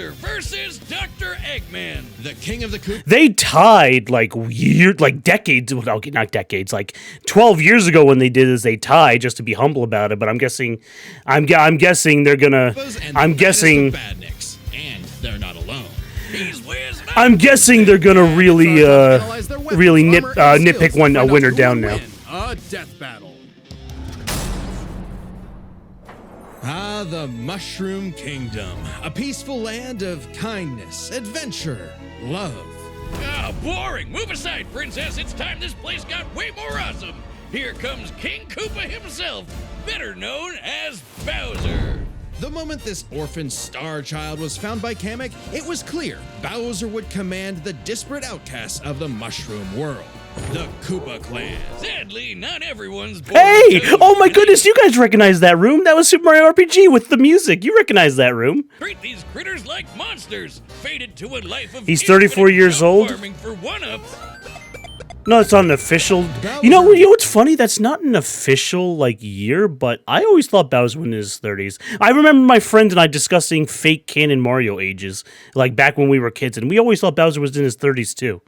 Bowser versus Dr. Eggman. The king of the Koopa. They tied like decades, okay, not decades, like 12 years ago when they did this, they tied just to be humble about it. But I'm guessing they're gonna. I'm guessing. Badniks, and they're not alone. I'm guessing they're gonna really nitpick a winner down now. A death battle. Ah, the Mushroom Kingdom. A peaceful land of kindness, adventure, love. Ah, boring! Move aside, princess! It's time this place got way more awesome! Here comes King Koopa himself, better known as Bowser. The moment this orphan star child was found by Kamek, it was clear Bowser would command the disparate outcasts of the Mushroom world. The Koopa Clan. Sadly, not everyone's born. Hey! Oh my goodness, you guys recognize that room? That was Super Mario RPG with the music. You recognize that room. Treat these critters like monsters, fated to a life of He's 34 years old. Farming for one-ups. No, it's not an official. You know what's funny? That's not an official year, but I always thought Bowser was in his 30s. I remember my friend and I discussing fake canon Mario ages, like back when we were kids, and we always thought Bowser was in his 30s too.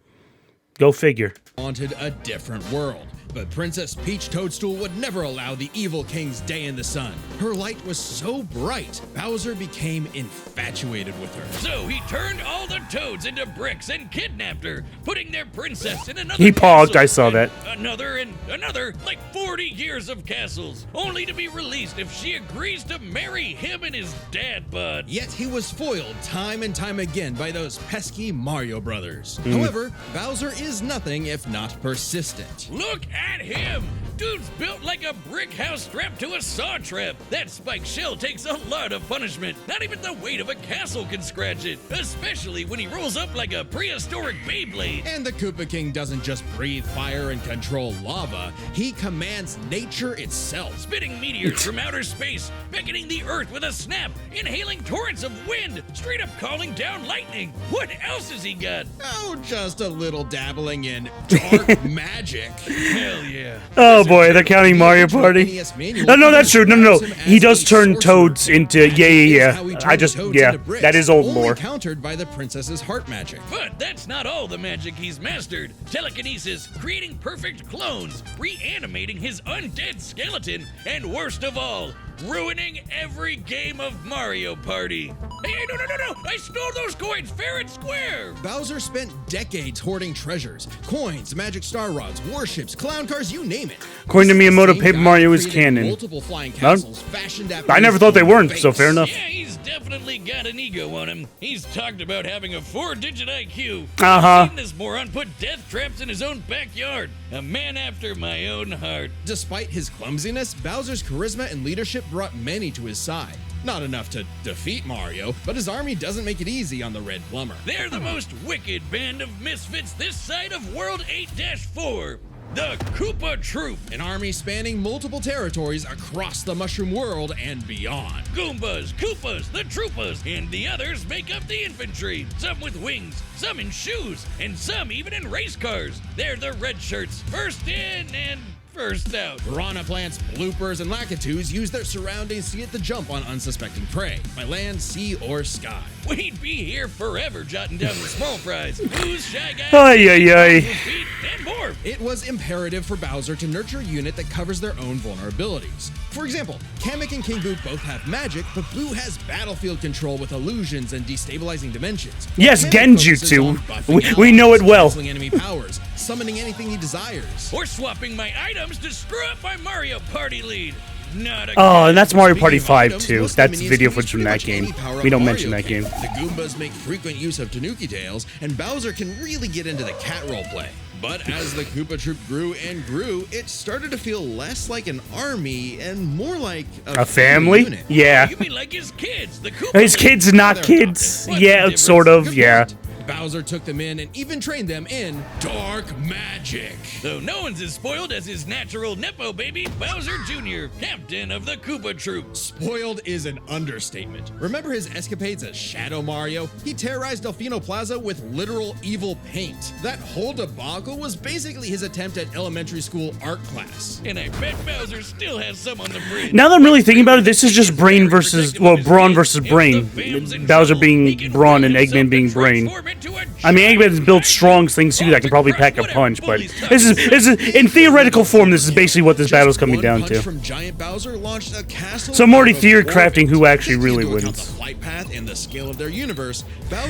Go figure. Wanted a different world, but Princess Peach Toadstool would never allow the evil king's day in the sun. Her light was so bright, Bowser became infatuated with her. So he turned all the toads into bricks and kidnapped her, putting their princess in another He paused, castle, I saw that. Another and another, like 40 years of castles, only to be released if she agrees to marry him and his dad bod. Yet he was foiled time and time again by those pesky Mario brothers. However, Bowser is nothing if not persistent. Look at him! Dude's built like a brick house strapped to a saw trap. That spiked shell takes a lot of punishment. Not even the weight of a castle can scratch it, especially when he rolls up like a prehistoric Beyblade. And the Koopa King doesn't just breathe fire and control lava, he commands nature itself. Spitting meteors from outer space, beckoning the earth with a snap, inhaling torrents of wind, straight up calling down lightning. What else has he got? Oh, just a little dabbling in dark magic. Hell yeah. Oh boy, they're counting Mario Party. No, that's true. No. He does turn toads into. Yeah. That is old lore. Countered by the princess's heart magic. But that's not all the magic he's mastered. Telekinesis, creating perfect clones, reanimating his undead skeleton, and worst of all, ruining every game of Mario Party. Hey, no! I stole those coins fair and square! Bowser spent decades hoarding treasures, coins, magic star rods, warships, clown cars, you name it. According to Miyamoto, Paper Mario is canon. Multiple flying castles fashioned after I never thought they weren't, so fair enough. Yeah, he's definitely got an ego on him. He's talked about having a 4-digit IQ. Uh-huh. I've seen this moron put death traps in his own backyard. A man after my own heart. Despite his clumsiness, Bowser's charisma and leadership brought many to his side. Not enough to defeat Mario, but his army doesn't make it easy on the Red Plumber. They're the most wicked band of misfits this side of World 8-4. The Koopa Troop. An army spanning multiple territories across the Mushroom world and beyond. Goombas, Koopas, the Troopas, and the others make up the infantry. Some with wings, some in shoes, and some even in race cars. They're the red shirts, first in and first out. Piranha plants, bloopers, and lakitus use their surroundings to get the jump on unsuspecting prey, by land, sea, or sky. We'd be here forever jotting down the small fries. Who's Shy Guy? Ay. And more. It was imperative for Bowser to nurture a unit that covers their own vulnerabilities. For example, Kamek and King Boo both have magic, but Blue has battlefield control with illusions and destabilizing dimensions. Yes, Kamek Genjutsu. focuses on buffing We know it well. canceling enemy powers, summoning anything he desires. Or swapping my items to screw up my Mario Party lead. Not again. Oh, and that's Mario Party 5 Items, too. most That's minions video can use footage from pretty that much game. any power-up We don't Mario mention that can. game. The Goombas make frequent use of Tanuki tails, and Bowser can really get into the cat role play. But as the Koopa Troop grew and grew, it started to feel less like an army and more like A family? unit. Yeah. You mean like his kids, the Koopa His kids, not kids. What's Yeah, the sort difference? of. Good Yeah. point. Bowser took them in and even trained them in dark magic. Though no one's as spoiled as his natural Nepo baby, Bowser Jr., captain of the Koopa Troop. Spoiled is an understatement. Remember his escapades as Shadow Mario? He terrorized Delfino Plaza with literal evil paint. That whole debacle was basically his attempt at elementary school art class. And I bet Bowser still has some on the fridge. Now that I'm really thinking about it, this is just Brain versus, well, Brawn versus Brain. Bowser being Brawn and Eggman being Brain. I mean, Eggman's built strong things too that can probably pack a punch, but this is in theoretical form, this is basically what this battle's coming down to. From Giant Bowser launched a castle. So I'm already theory crafting who actually really wins. The flight path and the scale of their universe.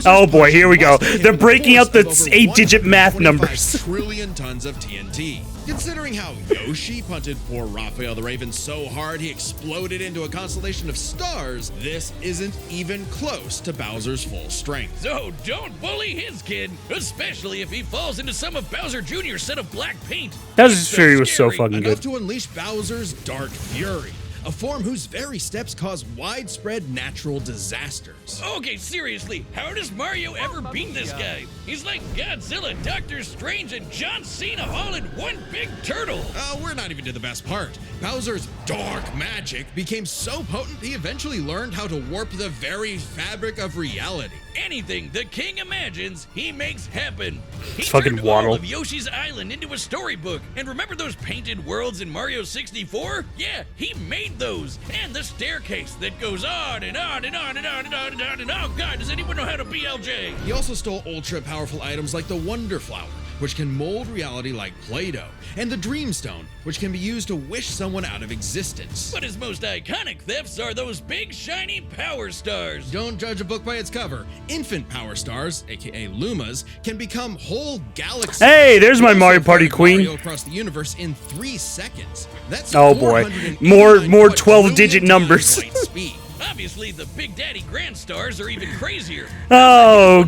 Oh boy, here we go. They're breaking out the 8-digit math numbers. Trillion tons of TNT. Considering how Yoshi punted poor Raphael the Raven so hard he exploded into a constellation of stars, this isn't even close to Bowser's full strength. So don't bully his kid, especially if he falls into some of Bowser Jr.'s set of black paint. Bowser's Fury was so fucking Enough good. to unleash Bowser's Dark Fury, a form whose very steps cause widespread natural disasters. Okay, seriously, how does Mario ever beat this guy? He's like Godzilla, Doctor Strange, and John Cena all in one big turtle. We're not even to the best part. Bowser's dark magic became so potent he eventually learned how to warp the very fabric of reality. Anything the king imagines, he makes happen. He fucking turned Waddle. all of Yoshi's Island into a storybook. And remember those painted worlds in Mario 64? Yeah, he made those. And the staircase that goes on and on and on and on and on and on and on. Oh God, does anyone know how to BLJ? He also stole ultra-powerful items like the Wonder Flower, which can mold reality like Play-Doh, and the Dream Stone, which can be used to wish someone out of existence. But his most iconic thefts are those big shiny power stars. Don't judge a book by its cover. Infant power stars, aka Lumas, can become whole galaxies. Hey, there's my They Mario also Party fly queen. Mario across the universe in 3 seconds. That's Oh boy, 489 more 12-digit numbers. light speed. Obviously, the Big Daddy Grand Stars are even crazier. Oh,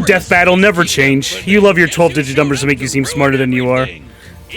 Death Battle, never change. You love your 12-digit numbers to make you seem smarter than you are.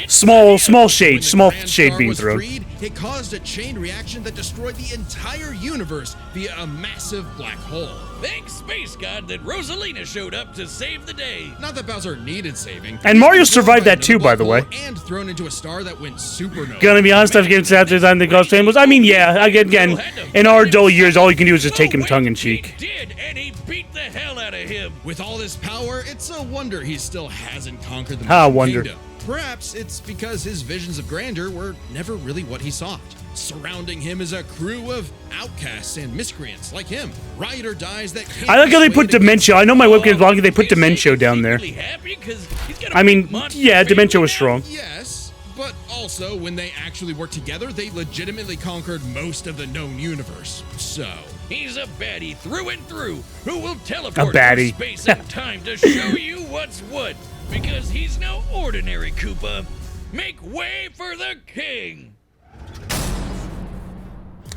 Small shade, small Grand shade Star being was thrown. freed, it caused a chain reaction that destroyed the entire universe via a massive black hole. Thanks, Space God, that Rosalina showed up to save the day. Not that Bowser needed saving. And He Mario was thrown survived by that too, another by the way. black hole and thrown into a star that went supernova. Gonna be honest, I've given after time the Ghost Fan was. I mean, yeah, again, in our adult years, all you can do is just take him tongue in cheek. He did, and he beat the hell out of him. With all this power, it's a wonder he still hasn't conquered the Ah, Mushroom wonder. Kingdom. Perhaps it's because his visions of grandeur were never really what he sought. Surrounding him is a crew of outcasts and miscreants like him. Ride or dies that can't I like how they be put swayed against Dementia. I know my webcam's vlogging, they put Dementia down there. Really happy 'cause he's got a I mean, monster yeah, Dementia was family now. strong. Yes, but also when they actually worked together, they legitimately conquered most of the known universe. So, He's a baddie through and through who will teleport baddie. through space and time to show you what's what. Because he's no ordinary Koopa. Make way for the king.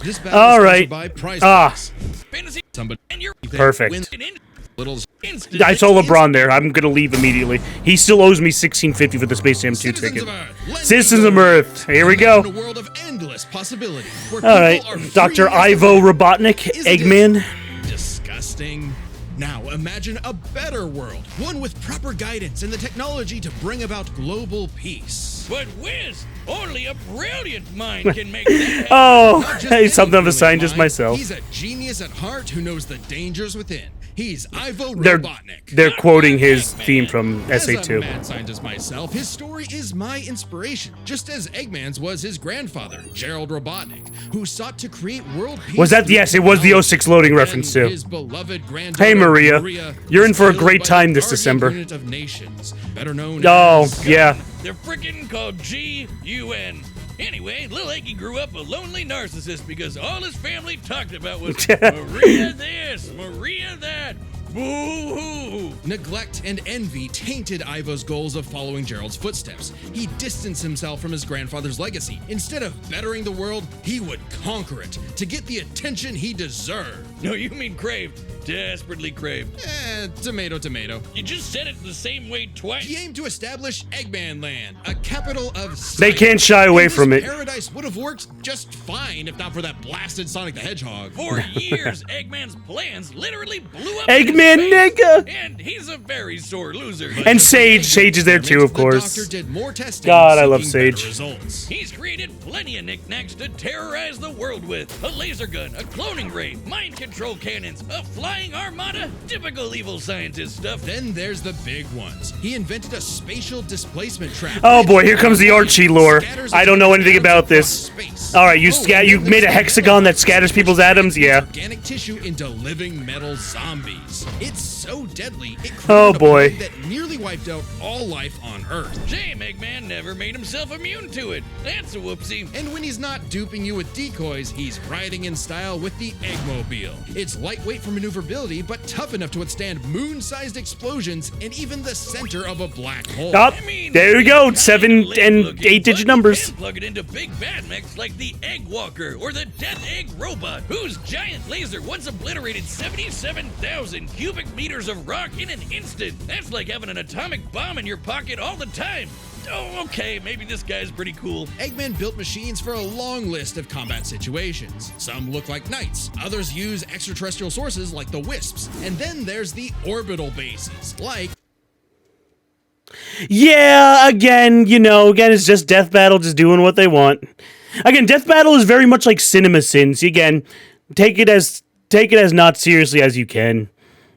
this battle All is right. sponsored by Prize Ah. Picks. Fantasy Somebody and you're Perfect. wins little instant. I saw LeBron there. I'm gonna leave immediately. He still owes me $16.50 for the Space Jam 2 Citizens ticket. of Earth, let Citizens me of go. Earth. Here we Imagine go. a world of endless possibility. Where All right, people are free Dr. as Ivo they Robotnik, Isn't it Eggman. disgusting? Now imagine a better world, one with proper guidance and the technology to bring about global peace. But Wiz, only a brilliant mind can make that happen. Oh, Not just hey, any something of a brilliant scientist mind, myself. He's a genius at heart who knows the dangers within. He's Ivo They're Robotnik. they're quoting his theme from As a SA2. mad scientist myself, his story is my inspiration, just as Eggman's was his grandfather, Gerald Robotnik, who sought to create world peace. Was that through yes? It was the technology. 06 loading And reference too. his beloved granddaughter, Hey, Maria. You're in was for a killed great by the time this Guardian December. Unit of Nations, better known Oh as yeah. They're freaking called GUN. Anyway, Lil Eggy grew up a lonely narcissist because all his family talked about was Maria this, Maria that. Boo-hoo. Neglect and envy tainted Ivo's goals of following Gerald's footsteps. He distanced himself from his grandfather's legacy. Instead of bettering the world, he would conquer it to get the attention he deserved. No, you mean craved. Desperately craved. Tomato, tomato. You just said it the same way twice. He aimed to establish Eggman Land, a capital of They science. can't shy away In this from it. paradise Paradise would have worked just fine if not for that blasted Sonic the Hedgehog. For years, Eggman's plans literally blew up. Eggman, in his face, nigga! and he's a very sore loser. And Sage is there too, of course. The doctor did more testing, God, I love seeking better Sage. results. He's created plenty of knickknacks to terrorize the world with. A laser gun, a cloning ray, mind control cannons, a flying armada, typical evil scientist stuff. Then there's the big ones. He invented a spatial displacement trap. Oh boy, here comes the Archie lore. I don't know anything about this. Alright, you made a hexagon that scatters people's atoms? Yeah. Organic tissue into living metal zombies. It's so deadly, it created Oh, a boy. plague that nearly wiped out all life on Earth. Shame Eggman never made himself immune to it. That's a whoopsie. And when he's not duping you with decoys, he's riding in style with the Eggmobile. It's lightweight for maneuverability, but tough enough to withstand moon-sized explosions and even the center of a black hole. Oh, there we go. 7 and Lame-looking, 8-digit but numbers. you can plug it into big bad mechs like the Egg Walker or the Death Egg Robot, whose giant laser once obliterated 77,000 cubic meters of rock in an instant. That's like having an atomic bomb in your pocket all the time. Oh, okay, maybe this guy's pretty cool. Eggman built machines for a long list of combat situations. Some look like knights, others use extraterrestrial sources like the Wisps, and then there's the orbital bases, like Yeah, again, it's just Death Battle just doing what they want. Again, Death Battle is very much like Cinema Sins. Again, take it as not seriously as you can.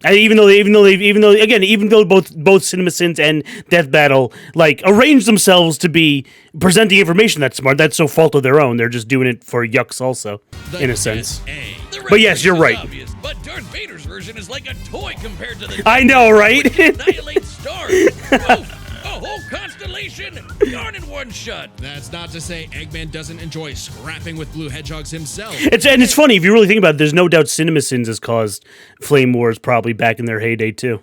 And even though both Cinema Sins and Death Battle like arrange themselves to be presenting information that's smart, that's no fault of their own. They're just doing it for yucks also, in a sense. The But yes, you're reference right. is obvious, but Darth Vader's version is like a toy compared to the I know, right? which annihilates stars. Whoa, a whole constellation gone in one shot. That's not to say Eggman doesn't enjoy scrapping with blue hedgehogs himself. It's funny if you really think about it. There's no doubt Cinema Sins has caused flame wars probably back in their heyday too.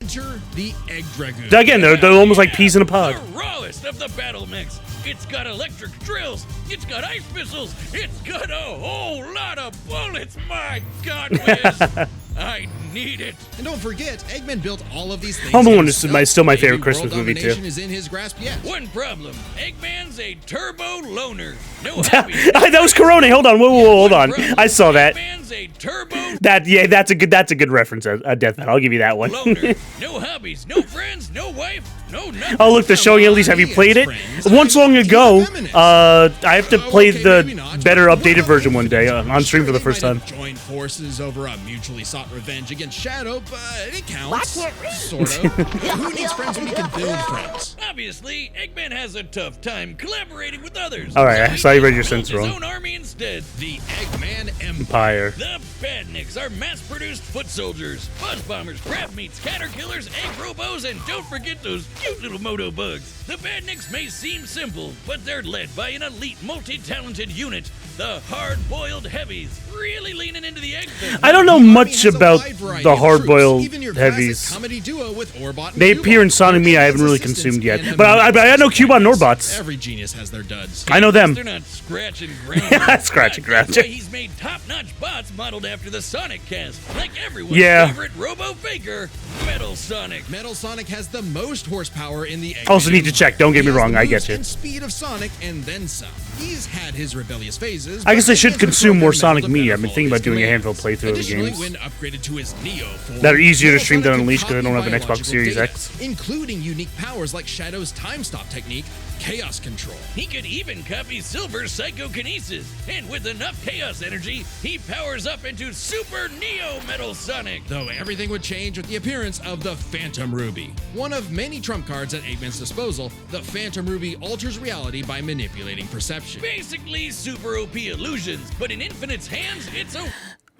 Enter the Egg Dragoon. Again, they're almost like peas in a pod. The rawest of the battle mechs. It's got electric drills. It's got ice missiles. It's got a whole lot of bullets. My God, Wiz. I need it. And don't forget, Eggman built all of these things. Home Alone is himself. still my Maybe favorite Christmas world movie, too. domination is in his grasp yet. One problem. Eggman's a turbo loner. No hobby. That was Corona. Hold on, whoa, hold on. I saw that. Eggman's a turbo That's a good reference. Death Battle. I'll give you that one. loner. No hobbies, no friends, no wife, no nothing. Oh look, they're showing at least. Have you played it? Once long ago. I have to play the better updated version one day on stream for the first time. Joined forces over a mutually sought revenge against Shadow, but it counts. Sort of. Who needs friends when you can build friends? Obviously, Eggman has a tough time collaborating with others. All right, I saw you read your Built sentence his wrong. own army instead. The Eggman Empire. Empire. The Badniks are mass-produced foot soldiers, buzz bombers, crab meats, caterpillars, egg robos, and don't forget those cute little moto bugs. The Badniks may seem simple, but they're led by an elite, multi-talented unit, the hard-boiled heavies, really leaning into the egg thing. I don't know The much army has a about wide variety the of hard-boiled troops, even your classic heavies. comedy duo with Orbot and They Cubot. appear in Sonic Me. I haven't really Assistance consumed yet, and but I know Cubot and Orbots. Every genius has their duds. I know them. They're not scratch and ground. Scratch and ground. That's why he's made top-notch bots modeled after the Sonic cast, like everyone's Yeah. favorite robo-faker, Metal Sonic. Metal Sonic has the most horsepower in the Eggman. Also need to check. Don't get me He has wrong. the I get moves you. and speed of Sonic and then some. He's had his rebellious phases. I guess but I should he has the consume more program Sonic metal to Me. better I've been follow thinking about his doing a commands. handful of playthrough of the Additionally, games when upgraded to his Neo form, that are easier to Metal stream than Sonic Unleashed can because I don't have an copy Xbox Series biological X. data, including unique powers like Shadow's time stop technique, chaos control. He could even copy Silver's psychokinesis, and with enough chaos energy, he powers up into Super Neo Metal Sonic. Though everything would change with the appearance of the Phantom Ruby. One of many trump cards at Eggman's disposal, the Phantom Ruby alters reality by manipulating perception. Basically super OP illusions, but in Infinite's hands, it's a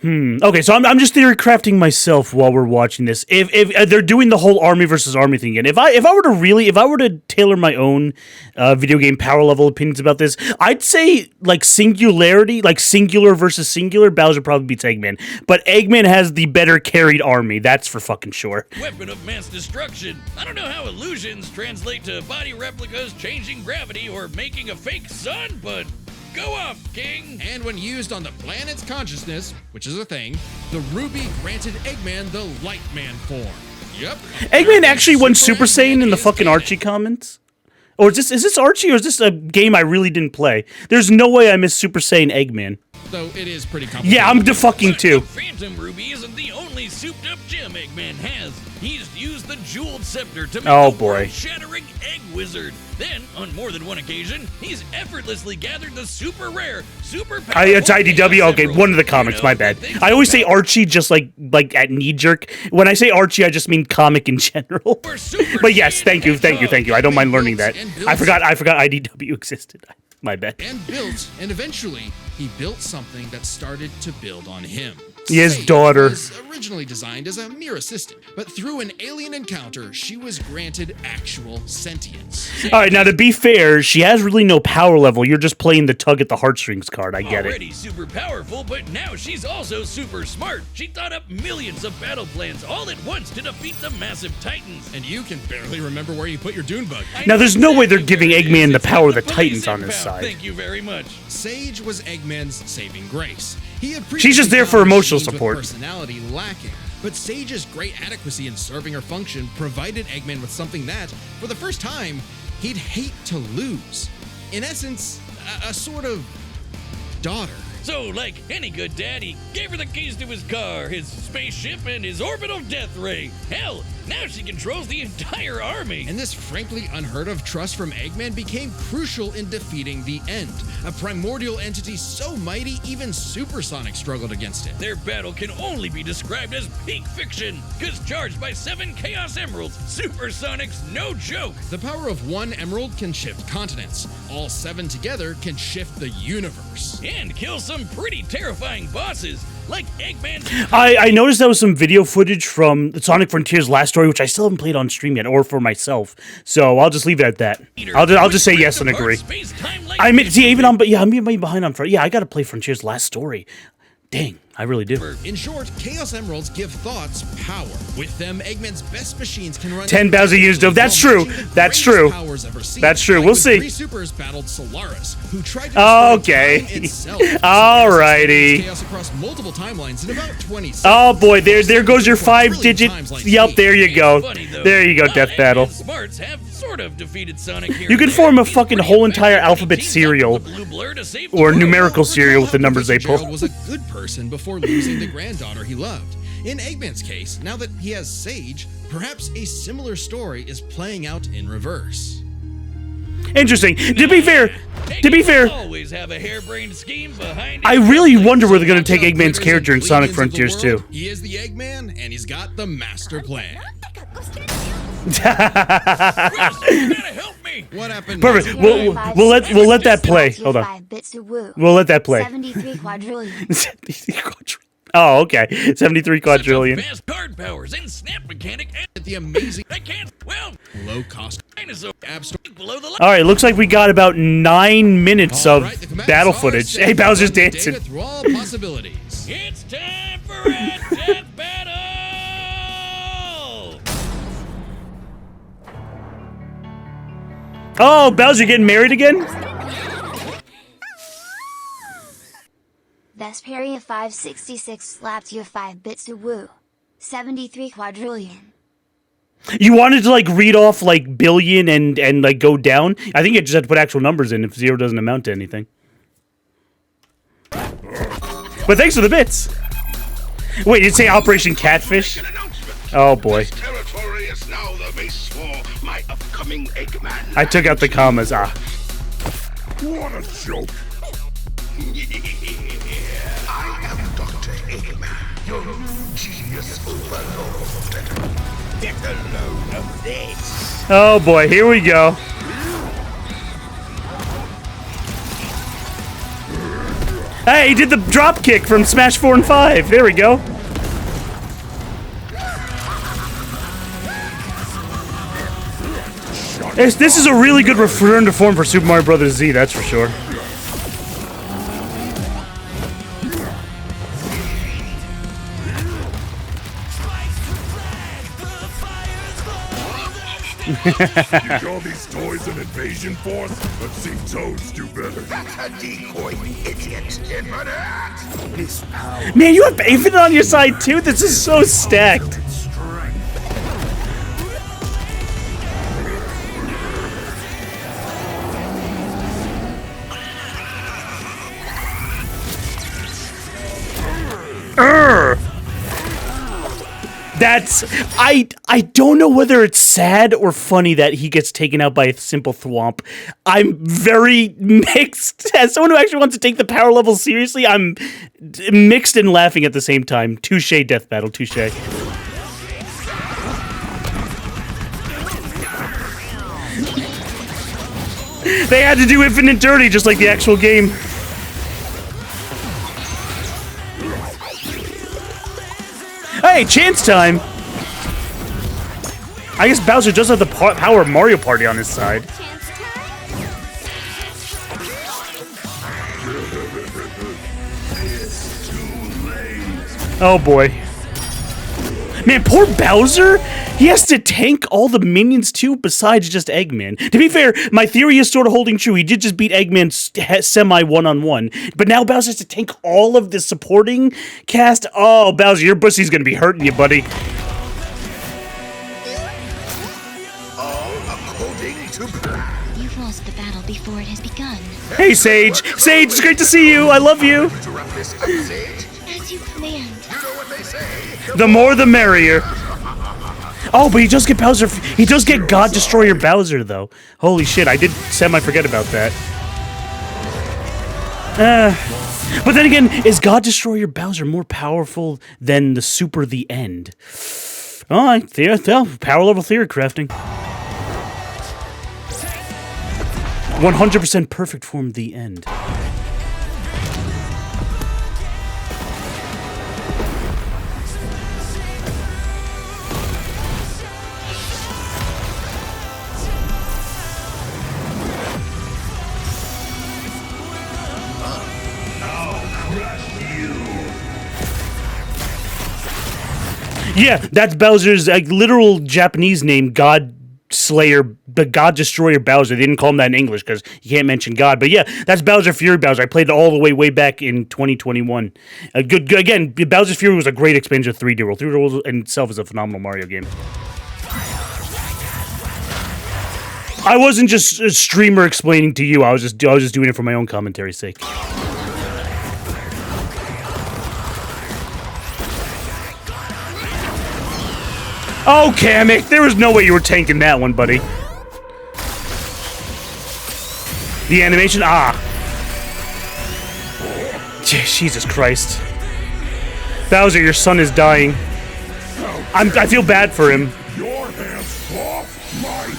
Okay, so I'm just theory crafting myself while we're watching this. If they're doing the whole army versus army thing again, if I were to tailor my own video game power level opinions about this, I'd say like singularity, like singular versus singular, Bowser probably beats Eggman, but Eggman has the better carried army. That's for fucking sure. weapon of mass destruction. I don't know how illusions translate to body replicas, changing gravity, or making a fake sun, but go up, King! And when used on the planet's consciousness, which is a thing, the Ruby granted Eggman the Lightman form. Yep. Eggman actually went Super Saiyan in the is fucking canon. Archie comments. Or is this Archie, or is this a game I really didn't play? There's no way I missed Super Saiyan Eggman. Though it is pretty complicated. Yeah, I'm defucking too. The Phantom Ruby isn't the only souped-up gem Eggman has. He's used the Jeweled Scepter to make a world-shattering egg wizard. Then, on more than one occasion, he's effortlessly gathered the super rare, super powerful... It's IDW? Okay, one of the comics, my bad. I always say Archie just like at knee-jerk. When I say Archie, I just mean comic in general. But yes, thank you. I don't mind learning that. I forgot IDW existed. My bad. And eventually, he built something that started to build on him. His daughter was originally designed as a mere assistant, but through an alien encounter, she was granted actual sentience. All right, now to be fair, she has really no power level. You're just playing the tug at the heartstrings card. I get Already super powerful, but now she's also super smart. She thought up millions of battle plans all at once to defeat the massive titans. And you can barely remember where you put your Dune Bug. Now, there's no way they're giving Eggman the power of the titans on his side. Thank you very much. Sage was Eggman's saving grace. She's just there for emotional support. Personality lacking, but Sage's great adequacy in serving her function provided Eggman with something that, for the first time, he'd hate to lose. In essence, a sort of daughter. So, like any good dad, he gave her the keys to his car, his spaceship, and his orbital death ray. Hell, now she controls the entire army. And this frankly unheard of trust from Eggman became crucial in defeating the End, a primordial entity so mighty even Supersonic struggled against it. Their battle can only be described as peak fiction, because charged by 7 Chaos Emeralds, Supersonic's no joke. The power of one emerald can shift continents. All 7 together can shift the universe. And kill some pretty terrifying bosses, like Eggman's... I noticed there was some video footage from Sonic Frontier's last story, which I still haven't played on stream yet, or for myself. So I'll just leave it at that. I'll just say yes and agree. I mean, see, even on, but yeah, I'm behind on Frontier. Yeah, I gotta play Frontier's last story. Dang, I really do. In short, Chaos Emeralds give thoughts power. With them, Eggman's best machines can run 10,000 used of. That's true. That's true. That's true. We'll see. 3 supers battled Solaris, who tried to okay. itself. Alrighty. Chaos across multiple timelines in about 20 seconds. Oh boy, there goes your 5-digit. Yep, there you go. There you go, Death Battle. Smarts have sort of defeated Sonic here. You can form a fucking whole entire alphabet serial or numerical serial with the numbers they pull. Was a good person before losing the granddaughter he loved. In Eggman's case, now that he has Sage, perhaps a similar story is playing out in reverse. Interesting. To be fair, always have a harebrained scheme behind I really wonder where they're going to take Eggman's character in Sonic Frontiers 2. He is the Eggman, and he's got the master plan. help me. What happened? Perfect. We'll let that play. Hold on. We'll let that play. 73 quadrillion. 73 quadrillion. Oh, okay. 73 quadrillion. Fast card powers and snap mechanic and the amazing low cost dinosaur app store below the line. All right, looks like we got about 9 minutes of battle footage. Hey, Bowser's dancing. Through all possibilities. It's time for a death battle. Oh, Bowser getting married again? Vesperia 566 slapped you 5 bits to woo. 73 quadrillion. You wanted to like read off like billion and like go down? I think you just have to put actual numbers in if 0 doesn't amount to anything. But thanks for the bits. Wait, did it say Operation Catfish? Oh boy. This territory is now the base for my upcoming Eggman. I took out the commas. Ah. What a joke. I am Dr. Eggman, your new genius overlord. Get a load of this. Oh boy, here we go. Hey, he did the drop kick from Smash 4 and 5. There we go. This is a really good return to form for Super Mario Bros. Z, that's for sure. You call these toys an invasion force? Let's see Toads do better. That's a decoy, idiot. This power. Man, you have Infinite on your side too? This is so stacked. That's I don't know whether it's sad or funny that he gets taken out by a simple thwomp. I'm very mixed. As someone who actually wants to take the power level seriously, I'm mixed and laughing at the same time. Touche, Death Battle, touche. They had to do infinite dirty just like the actual game. Hey, chance time! I guess Bowser does have the power of Mario Party on his side. Oh boy. Man, poor Bowser! He has to tank all the minions too, besides just Eggman. To be fair, my theory is sort of holding true. He did just beat Eggman semi one-on-one. But now Bowser has to tank all of the supporting cast. Oh, Bowser, your pussy's gonna be hurting you, buddy. You've lost the battle before it has begun. Hey, Sage! Sage, it's great to see you! I love you! As you command. The more the merrier. Oh, but he does get Bowser. He does get God Destroyer Bowser, though. Holy shit, I did semi-forget about that. But then again, is God Destroyer Bowser more powerful than the Super The End? Oh, power level theory crafting. 100% perfect form The End. Yeah, that's Bowser's literal Japanese name, God Slayer, the God Destroyer Bowser. They didn't call him that in English because you can't mention God. But yeah, that's Bowser Fury Bowser. I played it all the way back in 2021. Good again, Bowser Fury was a great expansion of 3D World. 3D World in itself is a phenomenal Mario game. I wasn't just a streamer explaining to you. I was just doing it for my own commentary's sake. Oh, Kamek, there was no way you were tanking that one, buddy. The animation, Jesus Christ. Bowser, your son is dying. I feel bad for him. Your hands off my...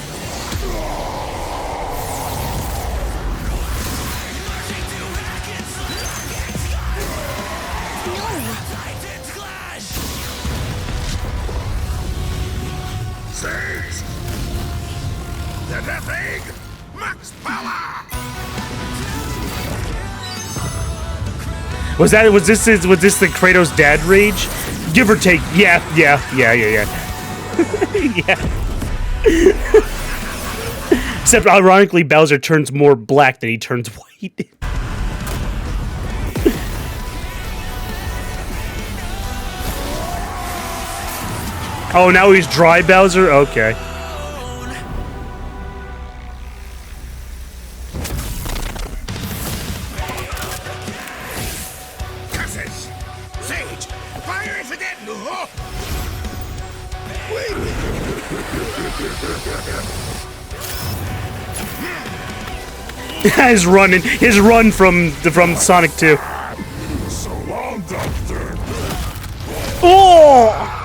Sage! The Death Egg! Max power! Was this the Kratos dad rage? Give or take, yeah. Yeah. Except ironically, Bowser turns more black than he turns white. Oh, now he's dry Bowser? Okay. Curses! Sage! Fire it again! his run from Sonic 2. So long, Doctor! Oh!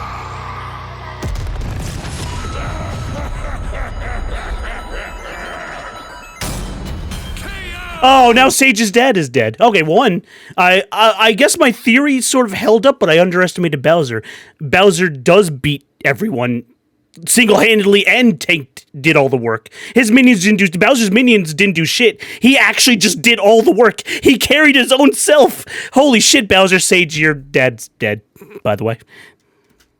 Oh, now Sage's dad is dead. Okay, one. I guess my theory sort of held up, but I underestimated Bowser. Bowser does beat everyone single-handedly and did all the work. His minions didn't do... Bowser's minions didn't do shit. He actually just did all the work. He carried his own self. Holy shit, Bowser. Sage, your dad's dead, by the way.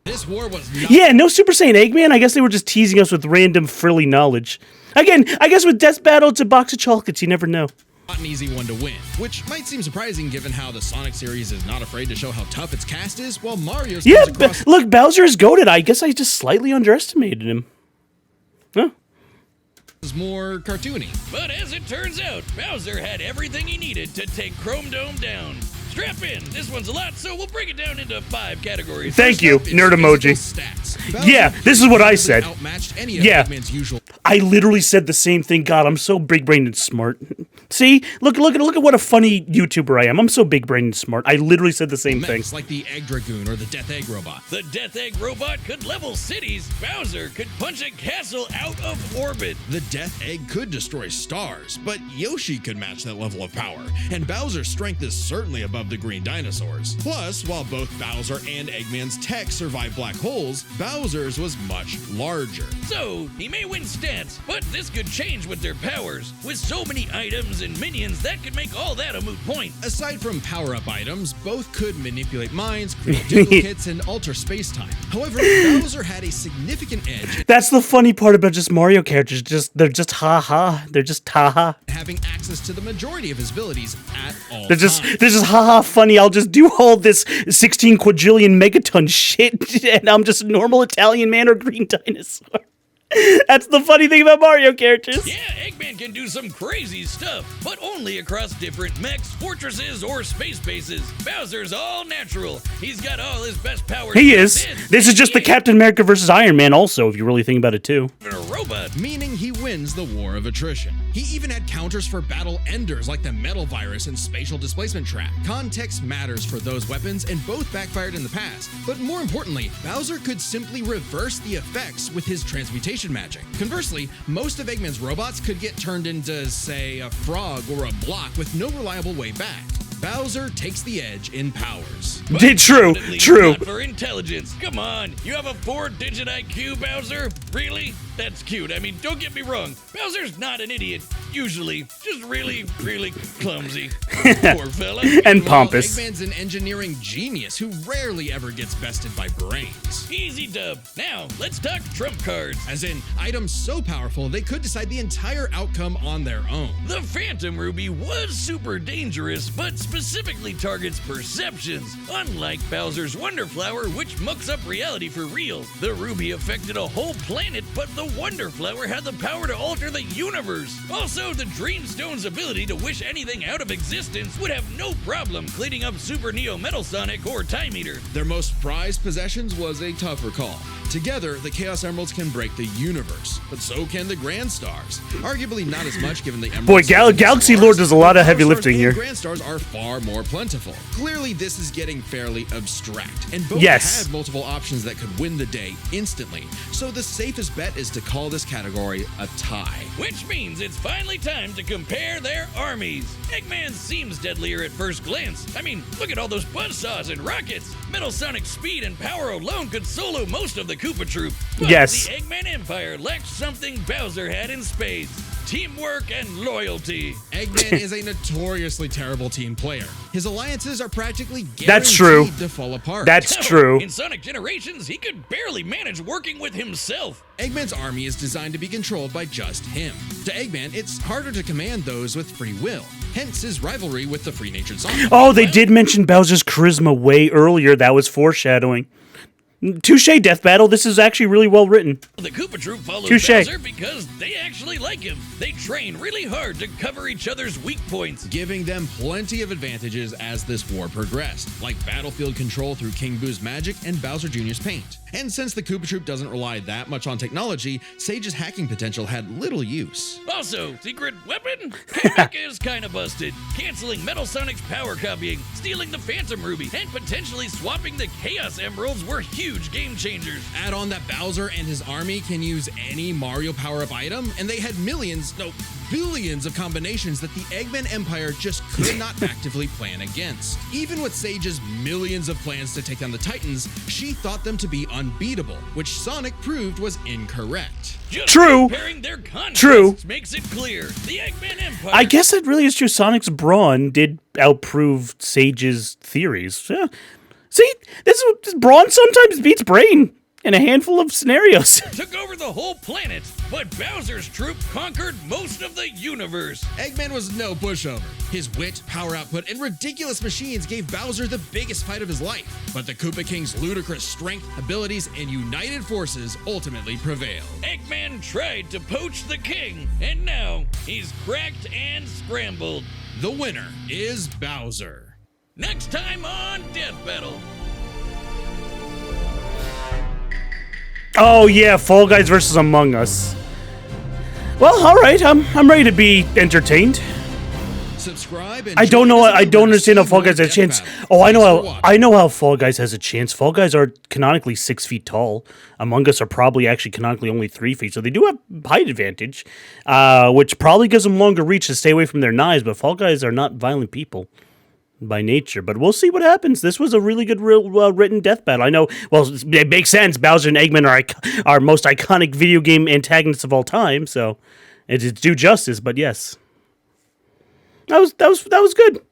This war was not... Yeah, no Super Saiyan Eggman. I guess they were just teasing us with random frilly knowledge. Again, I guess with Death Battle, it's a box of chocolates. You never know. Not an easy one to win, which might seem surprising given how the Sonic series is not afraid to show how tough its cast is, while Mario's yeah, comes across... look, Bowser is goated. I guess I just slightly underestimated him. Huh. is more cartoony. But as it turns out, Bowser had everything he needed to take Chrome Dome down. Strap in. This one's a lot, so we'll break it down into 5 categories. Thank you, First up is nerd emoji. physical stats. Yeah, Bowser this is what I easily said. Outmatched any of Yeah. Eggman's usual I literally said the same thing. God, I'm so big-brained and smart. See? Look at what a funny YouTuber I am. I'm so big-brained and smart. I literally said the same thing. mechs like the Egg Dragoon or the Death Egg Robot. The Death Egg robot could level cities. Bowser could punch a castle out of orbit. The Death Egg could destroy stars, but Yoshi could match that level of power, and Bowser's strength is certainly above the green dinosaurs. Plus, while both Bowser and Eggman's tech survive black holes, Bowser's was much larger. So, he may win stats, but this could change with their powers. With so many items and minions, that could make all that a moot point. Aside from power-up items, both could manipulate minds, create duplicates, and alter space-time. However, Bowser had a significant edge That's the funny part about just Mario characters. They're just ha-ha. They're just ha-ha. in having access to the majority of his abilities at all They're just times. haha funny. I'll just do all this 16 quadrillion megaton shit, and I'm just a normal Italian man or green dinosaur. That's the funny thing about Mario characters. Yeah, Eggman can do some crazy stuff, but only across different mechs, fortresses, or space bases. Bowser's all natural. He's got all his best powers. He built is. in. This is just the He Captain America versus Iron Man also, if you really think about it too. ain't even a robot. Meaning he wins the war of attrition. He even had counters for battle enders like the Metal Virus and Spatial Displacement Trap. Context matters for those weapons, and both backfired in the past. But more importantly, Bowser could simply reverse the effects with his transmutation magic. Conversely, most of Eggman's robots could get turned into, say, a frog or a block with no reliable way back. Bowser takes the edge in powers. True, Definitely true. Not for intelligence. Come on, you have a 4-digit IQ, Bowser? Really? That's cute. I mean, don't get me wrong. Bowser's not an idiot, usually. Just really, really clumsy. Poor fella. And Well, pompous. Eggman's an engineering genius who rarely ever gets bested by brains. Easy dub. Now, let's talk trump cards. As in, items so powerful they could decide the entire outcome on their own. The Phantom Ruby was super dangerous, but specifically targets perceptions. Unlike Bowser's Wonder Flower, which mucks up reality for real. The Ruby affected a whole planet, but the Wonder Flower had the power to alter the universe. Also, the Dreamstone's ability to wish anything out of existence would have no problem cleaning up Super Neo Metal Sonic or Time Eater. Their most prized possessions was a tougher call. Together, the Chaos Emeralds can break the universe, but so can the Grand Stars. Arguably not as much given the Emeralds. Boy, Galaxy Lord does a lot of heavy Power lifting Stars here. and Grand Stars are far more plentiful. Clearly, this is getting fairly abstract, and both Yes. had multiple options that could win the day instantly. So the safest bet is to call this category a tie. Which means it's finally time to compare their armies. Eggman seems deadlier at first glance. I mean, look at all those buzzsaws and rockets. Metal Sonic's speed and power alone could solo most of the Koopa Troop. But Yes. the Eggman Empire lacked something Bowser had in spades. Teamwork and loyalty. Eggman is a notoriously terrible team player. His alliances are practically guaranteed That's true. to fall apart. That's true. In Sonic Generations, he could barely manage working with himself. Eggman's army is designed to be controlled by just him. To Eggman, it's harder to command those with free will, hence his rivalry with the free-natured Sonic. Oh, they did mention Bowser's charisma way earlier. That was foreshadowing. Touche, Death Battle. This is actually really well written. The Koopa Troop follows Touche. Bowser because they actually like him. They train really hard to cover each other's weak points. Giving them plenty of advantages as this war progressed, like battlefield control through King Boo's magic and Bowser Jr.'s paint. And since the Koopa Troop doesn't rely that much on technology, Sage's hacking potential had little use. Also, secret weapon? Mecha is kinda busted. Canceling Metal Sonic's power copying, stealing the Phantom Ruby, and potentially swapping the Chaos Emeralds were huge game changers. Add on that Bowser and his army can use any Mario power-up item, and they had billions of combinations that the Eggman Empire just could not actively plan against. Even with Sage's millions of plans to take down the Titans, she thought them to be unbeatable, which Sonic proved was incorrect. Just True. comparing their contests True. makes it clear. The Eggman Empire. I guess it really is true. Sonic's brawn did outprove Sage's theories. Yeah. See, this brawn sometimes beats brain in a handful of scenarios. took over the whole planet, but Bowser's troop conquered most of the universe. Eggman was no pushover. His wit, power output, and ridiculous machines gave Bowser the biggest fight of his life. But the Koopa King's ludicrous strength, abilities, and united forces ultimately prevailed. Eggman tried to poach the king, and now he's cracked and scrambled. The winner is Bowser. Next time on Death Battle. Oh yeah, Fall Guys versus Among Us. Well, all right, I'm ready to be entertained. Subscribe and I don't know. I don't understand how Fall Guys has a chance. Oh, I I know how Fall Guys has a chance. Fall Guys are canonically 6 feet tall. Among Us are probably actually canonically only 3 feet, so they do have height advantage, which probably gives them longer reach to stay away from their knives. But Fall Guys are not violent people by nature. But we'll see what happens. This was a really good, real written death battle. I know. Well, it makes sense. Bowser and Eggman are most iconic video game antagonists of all time, so it's due justice. But yes. That was good.